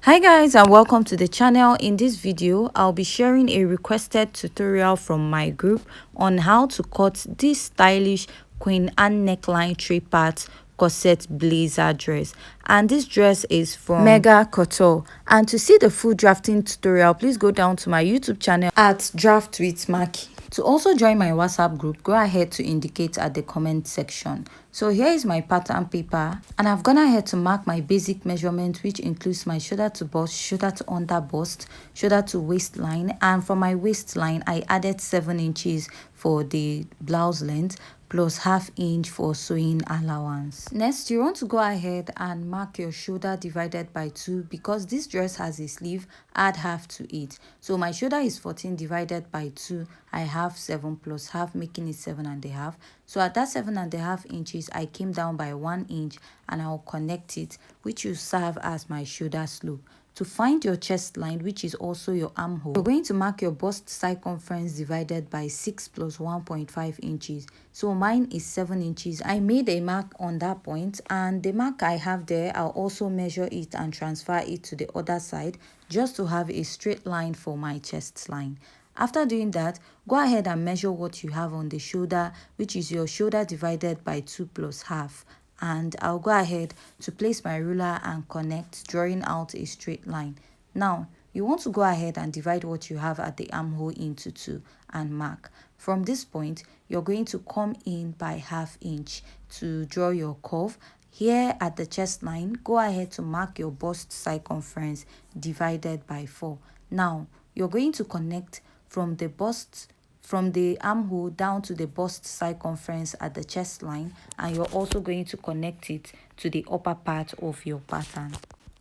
Hi guys, and welcome to the channel. In this video I'll be sharing a requested tutorial from my group on how to cut this stylish Queen Anne neckline 3-part corset blazer dress, and this dress is from Mega Couture. And to see the full drafting tutorial, please go down to my YouTube channel at Draft with Maki. To also join my WhatsApp group, go ahead to indicate at the comment section. So here is my pattern paper, and I've gone ahead to mark my basic measurement, which includes my shoulder to bust, shoulder to under bust, shoulder to waistline. And for my waistline, I added 7 inches for the blouse length plus ½ inch for sewing allowance. Next, you want to go ahead and mark your shoulder divided by 2, because this dress has a sleeve. Add half to it. So my shoulder is 14 divided by 2. I have 7 plus half, making it 7.5. So at that 7.5 inches, I came down by 1 inch, and I'll connect it, which will serve as my shoulder slope. To find your chest line, which is also your armhole, you're going to mark your bust circumference divided by 6 plus 1.5 inches. So mine is 7 inches. I made a mark on that point, and the mark I have there, I'll also measure it and transfer it to the other side, just to have a straight line for my chest line. After doing that, go ahead and measure what you have on the shoulder, which is your shoulder divided by 2 plus half. And I'll go ahead to place my ruler and connect, drawing out a straight line. Now, you want to go ahead and divide what you have at the armhole into 2 and mark. From this point, you're going to come in by ½ inch to draw your curve. Here at the chest line, go ahead to mark your bust circumference divided by 4. Now, you're going to connect from the armhole down to the bust circumference at the chest line, and you're also going to connect it to the upper part of your pattern,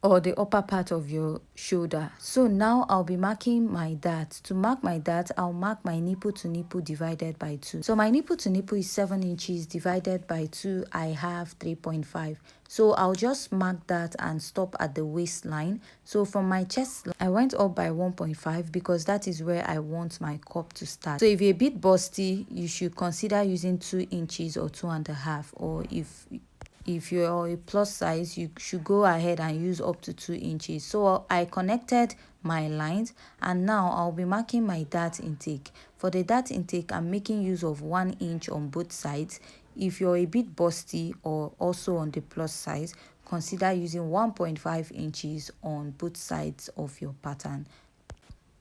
or the upper part of your shoulder. So now I'll be marking my dart. To mark my dart, I'll mark my nipple to nipple divided by 2. So my nipple to nipple is 7 inches divided by 2. I have 3.5. So I'll just mark that and stop at the waistline. So from my chest line, I went up by 1.5 because that is where I want my cup to start. So if you're a bit busty, you should consider using 2 inches or 2.5, or if you're a plus size, you should go ahead and use up to 2 inches. So I connected my lines, and now I'll be marking my dart intake. For the dart intake, I'm making use of 1 inch on both sides. If you're a bit busty or also on the plus size, consider using 1.5 inches on both sides of your pattern.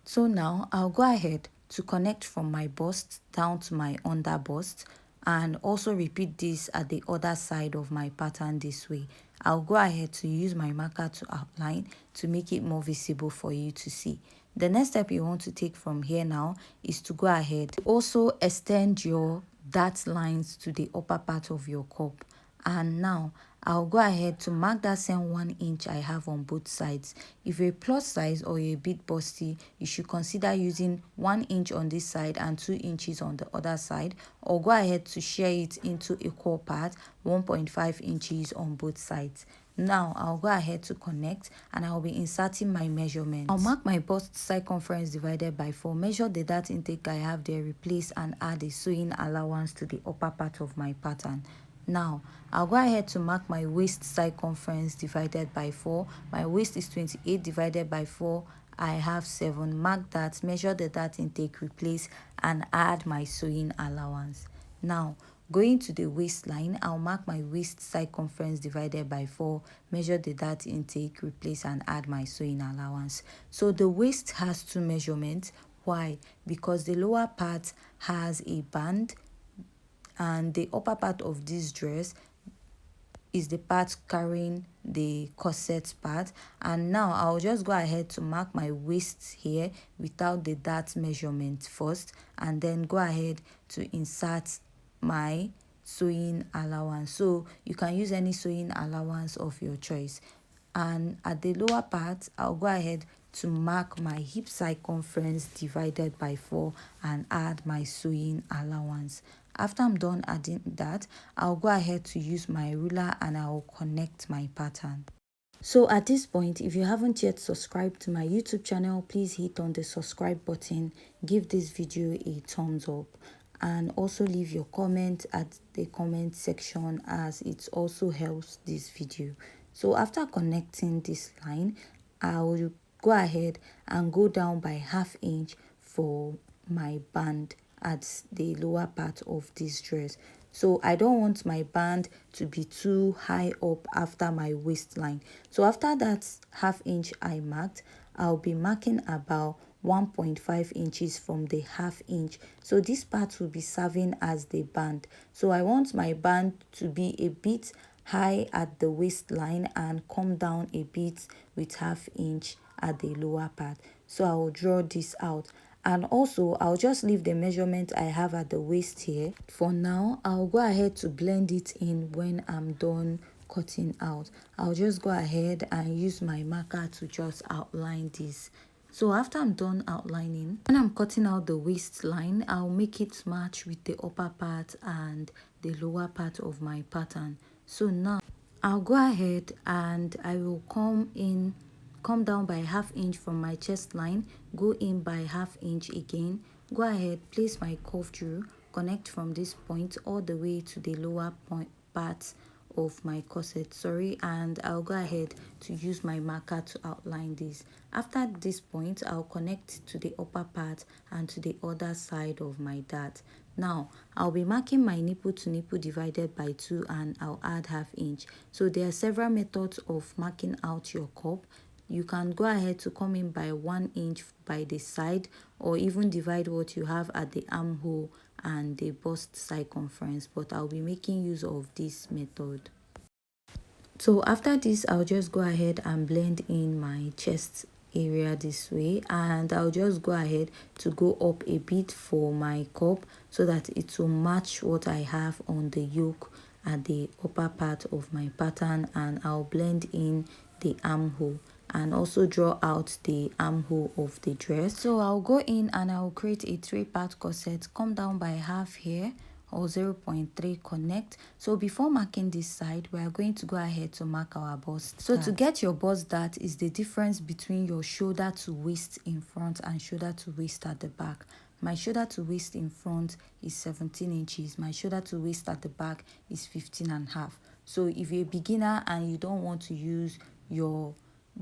So now I'll go ahead to connect from my bust down to my under bust, and also repeat this at the other side of my pattern this way. I'll go ahead to use my marker to outline to make it more visible for you to see. The next step you want to take from here now is to go ahead also extend your dart lines to the upper part of your cup. And now I'll go ahead to mark that same 1 inch I have on both sides. If you're a plus size or you're a bit busty, you should consider using 1 inch on this side and 2 inches on the other side, or go ahead to share it into equal parts, 1.5 inches on both sides. Now I'll go ahead to connect, and I'll be inserting my measurements. I'll mark my bust circumference divided by 4, measure the dart intake I have there, replace and add a sewing allowance to the upper part of my pattern. Now I'll go ahead to mark my waist circumference divided by 4. My waist is 28 divided by 4. I have 7. Mark that, measure the dart intake, replace and add my sewing allowance. Now going to the waistline, I'll mark my waist circumference divided by 4, measure the dart intake, replace and add my sewing allowance. So the waist has 2 measurements. Why? Because the lower part has a band, and the upper part of this dress is the part carrying the corset part. And now I'll just go ahead to mark my waist here without the dart measurement first, and then go ahead to insert my sewing allowance. So you can use any sewing allowance of your choice. And at the lower part, I'll go ahead to mark my hip circumference divided by 4 and add my sewing allowance. After I'm done adding that, I'll go ahead to use my ruler and I'll connect my pattern. So at this point, if you haven't yet subscribed to my YouTube channel, please hit on the subscribe button, give this video a thumbs up, and also leave your comment at the comment section, as it also helps this video. So after connecting this line, I'll go ahead and go down by ½ inch for my band at the lower part of this dress. So I don't want my band to be too high up after my waistline. So after that ½ inch I marked, I'll be marking about 1.5 inches from the ½ inch. So this part will be serving as the band. So I want my band to be a bit high at the waistline and come down a bit with ½ inch at the lower part. So I will draw this out, and also I'll just leave the measurement I have at the waist here. For now, I'll go ahead to blend it in when I'm done cutting out. I'll just go ahead and use my marker to just outline this. So after I'm done outlining, when I'm cutting out the waistline, I'll make it match with the upper part and the lower part of my pattern. So now I'll go ahead and I will come down by ½ inch from my chest line, go in by ½ inch again, go ahead, place my curve through, connect from this point all the way to the lower part of my corset, and I'll go ahead to use my marker to outline this. After this point, I'll connect to the upper part and to the other side of my dart. Now I'll be marking my nipple to nipple divided by 2, and I'll add ½ inch. So there are several methods of marking out your cup. You can go ahead to come in by 1 inch by the side, or even divide what you have at the armhole and the bust circumference, but I'll be making use of this method. So after this, I'll just go ahead and blend in my chest area this way, and I'll just go ahead to go up a bit for my cup so that it will match what I have on the yoke at the upper part of my pattern, and I'll blend in the armhole and also draw out the armhole of the dress. So I'll go in and I'll create a 3-part corset, come down by half here, or 0.3 connect. So before marking this side, we are going to go ahead to mark our bust. So to get your bust dart is the difference between your shoulder to waist in front and shoulder to waist at the back. My shoulder to waist in front is 17 inches. My shoulder to waist at the back is 15.5. So if you're a beginner and you don't want to use your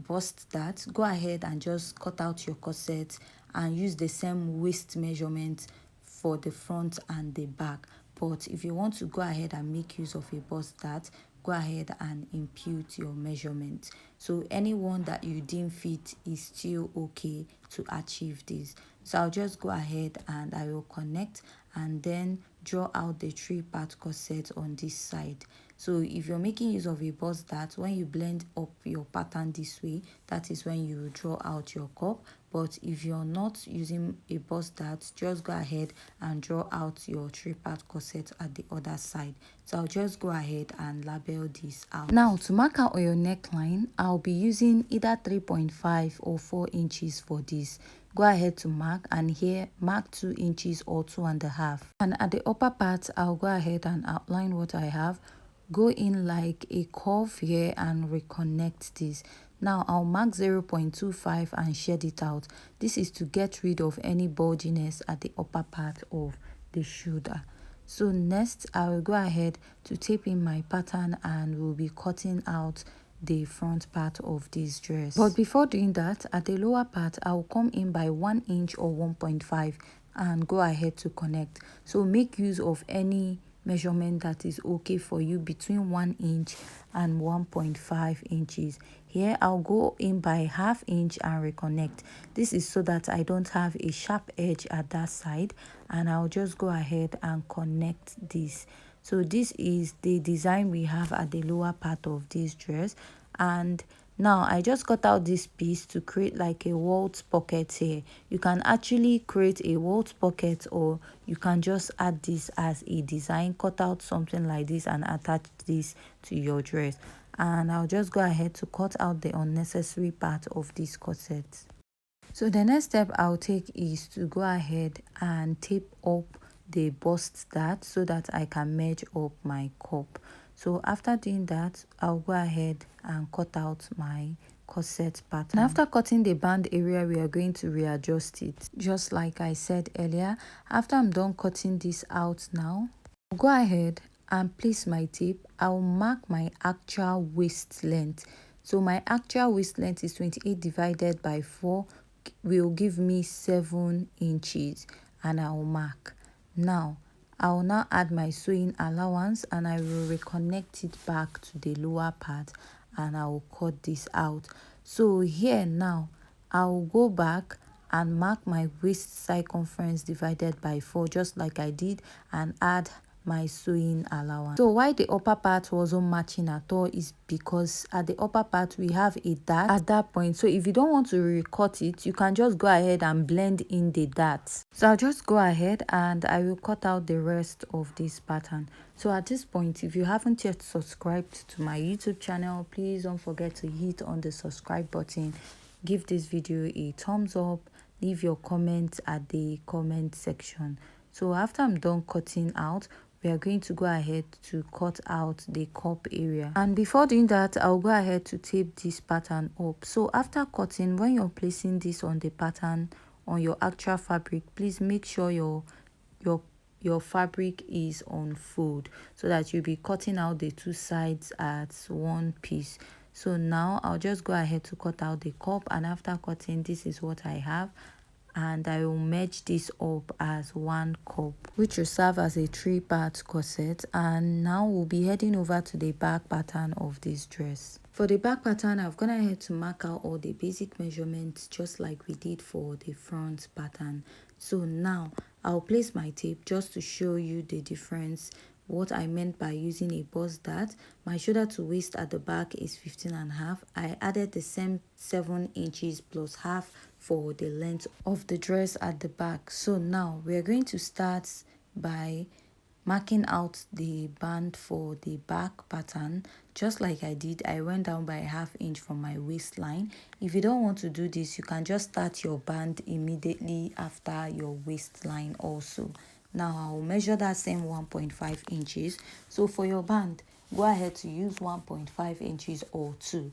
bust dart, go ahead and just cut out your corset and use the same waist measurement for the front and the back. But if you want to go ahead and make use of a bust dart, go ahead and impute your measurement. So anyone that you deem fit is still okay to achieve this. So I'll just go ahead and I will connect and then draw out the 3-part corset on this side. So if you're making use of a bust dart, when you blend up your pattern this way, that is when you draw out your cup. But if you're not using a bust dart, just go ahead and draw out your 3-part corset at the other side. So I'll just go ahead and label this out. Now to mark out your neckline, I'll be using either 3.5 or 4 inches for this. Go ahead to mark, and here mark 2 inches or 2.5. And at the upper part, I'll go ahead and outline what I have. Go in like a curve here and reconnect this. Now I'll mark 0.25 and shed it out. This is to get rid of any bulginess at the upper part of the shoulder. So next, I will go ahead to tape in my pattern and we'll be cutting out the front part of this dress. But before doing that, at the lower part, I will come in by 1 inch or 1.5 and go ahead to connect. So make use of any measurement that is okay for you between 1 inch and 1.5 inches. Here I'll go in by ½ inch and reconnect. This is so that I don't have a sharp edge at that side, and I'll just go ahead and connect this. So this is the design we have at the lower part of this dress. And now I just cut out this piece to create like a waltz pocket here. You can actually create a waltz pocket, or you can just add this as a design. Cut out something like this and attach this to your dress. And I'll just go ahead to cut out the unnecessary part of this corset. So the next step I'll take is to go ahead and tape up the bust dart so that I can merge up my cup. So after doing that, I'll go ahead and cut out my corset pattern. And after cutting the band area, we are going to readjust it, just like I said earlier. After I'm done cutting this out now, I'll go ahead and place my tape. I'll mark my actual waist length. So my actual waist length is 28 divided by 4 will give me 7 inches, and I will mark. Now I will now add my sewing allowance and I will reconnect it back to the lower part, and I will cut this out. So here now I will go back and mark my waist circumference divided by 4 just like I did, and add my sewing allowance. So why the upper part wasn't matching at all is because at the upper part we have a dart at that point. So if you don't want to recut it, you can just go ahead and blend in the darts. So I'll just go ahead and I will cut out the rest of this pattern. So at this point, if you haven't yet subscribed to my YouTube channel, please don't forget to hit on the subscribe button. Give this video a thumbs up, leave your comments at the comment section. So after I'm done cutting out, we are going to go ahead to cut out the cup area, and before doing that I'll go ahead to tape this pattern up. So after cutting, when you're placing this on the pattern on your actual fabric, please make sure your fabric is on fold, so that you'll be cutting out the two sides at one piece. So now I'll just go ahead to cut out the cup, and after cutting, this is what I have, and I will merge this up as one cup, which will serve as a 3-part corset. And now we'll be heading over to the back pattern of this dress. For the back pattern, I've gone ahead to mark out all the basic measurements just like we did for the front pattern. So now I'll place my tape just to show you the difference, what I meant by using a bust dart. My shoulder to waist at the back is 15.5. I added the same 7 inches plus half for the length of the dress at the back. So now we are going to start by marking out the band for the back pattern. Just like I did, I went down by ½ inch from my waistline. If you don't want to do this, you can just start your band immediately after your waistline also. Now I'll measure that same 1.5 inches. So for your band, go ahead to use 1.5 inches or 2.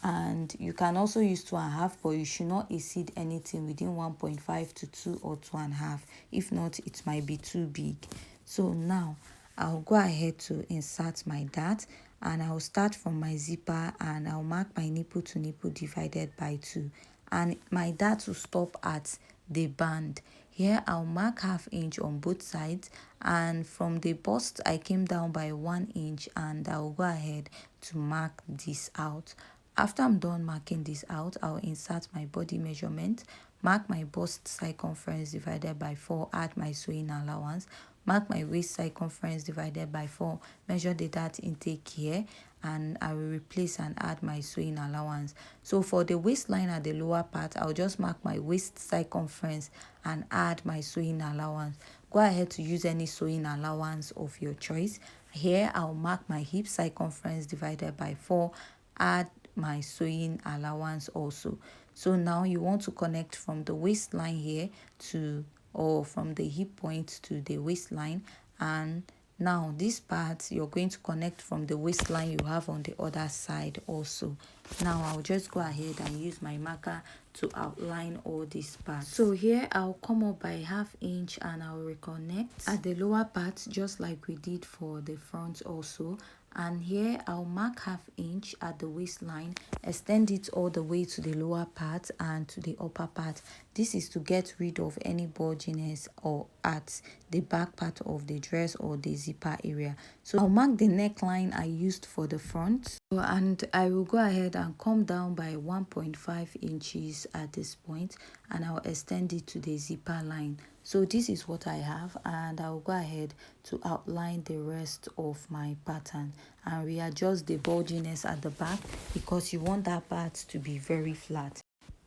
And you can also use 2.5, but you should not exceed anything within 1.5 to 2 or 2.5. If not, it might be too big. So now I'll go ahead to insert my dart, and I'll start from my zipper, and I'll mark my nipple to nipple divided by 2, and my dart will stop at the band. Here I'll mark ½ inch on both sides, and from the bust I came down by 1 inch, and I'll go ahead to mark this out. After I'm done marking this out, I'll insert my body measurement, mark my bust circumference divided by 4, add my sewing allowance, mark my waist circumference divided by 4, measure the dart intake here, and I will replace and add my sewing allowance. So for the waistline at the lower part, I'll just mark my waist circumference and add my sewing allowance. Go ahead to use any sewing allowance of your choice. Here I'll mark my hip circumference divided by 4, add my sewing allowance also. So now you want to connect from the waistline here to, or from the hip point to the waistline, and now this part you're going to connect from the waistline you have on the other side also. Now I'll just go ahead and use my marker to outline all these parts. So here I'll come up by ½ inch and I'll reconnect at the lower part just like we did for the front also. And here I'll mark ½ inch at the waistline, extend it all the way to the lower part and to the upper part. This is to get rid of any bulginess or at the back part of the dress or the zipper area. So I'll mark the neckline I used for the front, and I will go ahead and come down by 1.5 inches at this point, and I'll extend it to the zipper line. So this is what I have, and I'll go ahead to outline the rest of my pattern and readjust the bulginess at the back because you want that part to be very flat.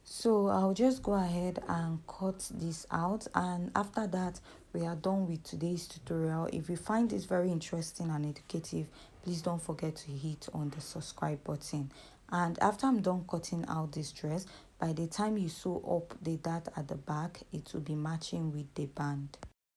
So I'll just go ahead and cut this out, and after that we are done with today's tutorial. If you find this very interesting and educative, please don't forget to hit on the subscribe button. And after I'm done cutting out this dress, by the time you sew up the dart at the back, it will be matching with the band.